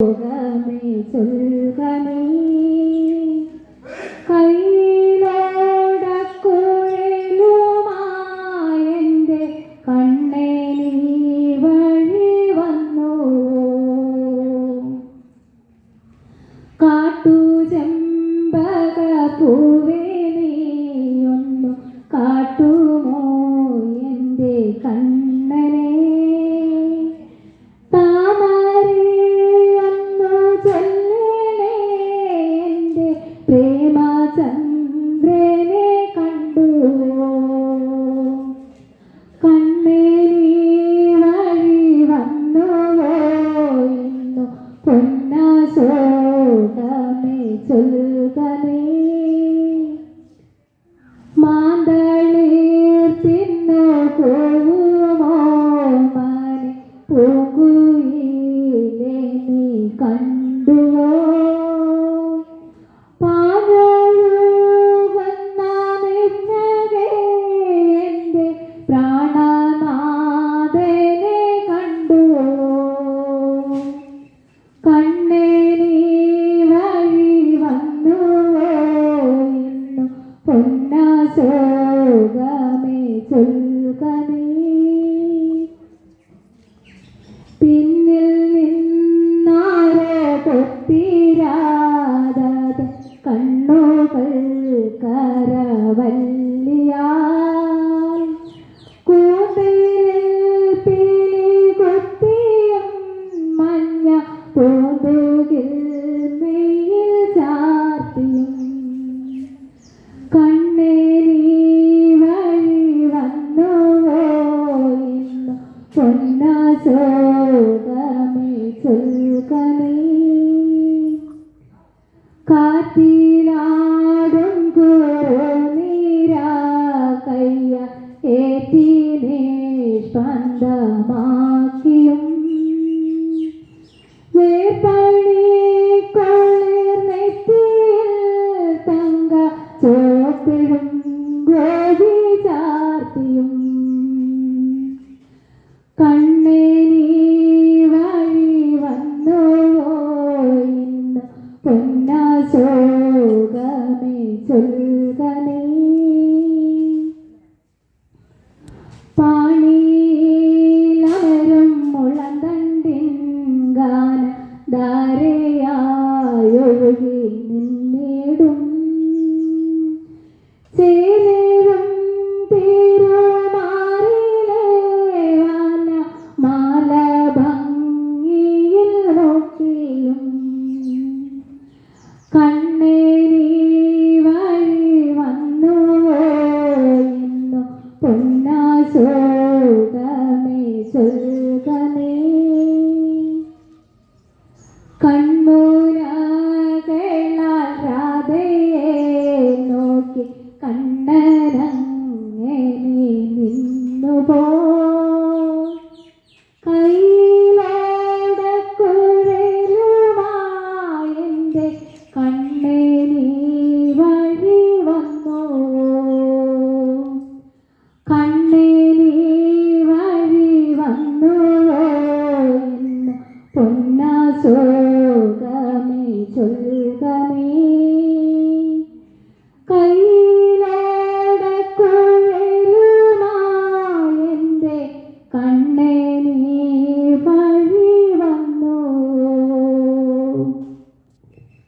சொல்கமே കൈലോടക്കുഴലുമായെൻ്റെ കണ്ണേ നീ വഴി വന്നു കാട്ടുചെമ്പകപ്പൂവേ നീയൊന്നു കാട്ടുമോ എൻ്റെ കണ്ണനെ പ്രേമചന്ദ്രനെ കണ്ടു കണ്ണേ നീ വഴി വന്നുവോ ഇന്നു പൊന്നശോകമേ ചൊൽകമേ മാന്തളിർ തിന്നു പോകുമോ മനെ പൂങ്കുയിലെ നീ കണ്ടുവോ പ്രാണനാഥനെ കണ്ടു കണ്ണേ നീ വഴി വന്നുവോ ഇന്നു പൊന്നശോകമേ ചൊൽകമേ പിന്നിൽ നിന്നാരോ പൊത്തിരാതത് കണ്ണുകൾ കരവല്ലിയാ പൂന്തുകിൽ മെയ്യിൽ ചാർത്തിയും കണ്ണേ നീ വഴി വന്നുവോ ഇന്നു പൊന്നശോകമേ ചൊൽകമേ കാറ്റിലാടും കുറുനീരാ കയ്യ ഏറ്റിനെ സ്പന്ദമാക്കിയും ചോപ്പിടും ഗോപി ചാർത്തിയും കണ്ണേ നീ വഴി വന്നുവോ ഇന്ന് പൊന്നശോകമേ ചൊൽകമേ പാണിയിലമരും മുളന്തണ്ടിൻ ഗാന ധാരയായൊഴുകി നിന്നിടും ചേരും തിരുമാറിലെ വന മാല ഭംഗിയിൽ നോക്കിയും കണ്ണേ നീ വഴി വന്നുവോ ഇന്നു പൊന്നശോകമേ ചൊൽകമേ കണ്ണൂരാകളാൽ രാധയെ നോക്കി കണ്ണനങ്ങനെ നിന്നുപോ കൈലോടക്കുഴലുമായെൻ്റെ കണ്ണേ നീ വഴി വന്നു കണ്ണേ നീ വഴി വന്നുവോ ഇന്ന് പൊന്നശോകമേ ചൊൽകമേ കൈലോടക്കുഴലുമായെൻ്റെ കണ്ണേ നീ വഴി വന്നു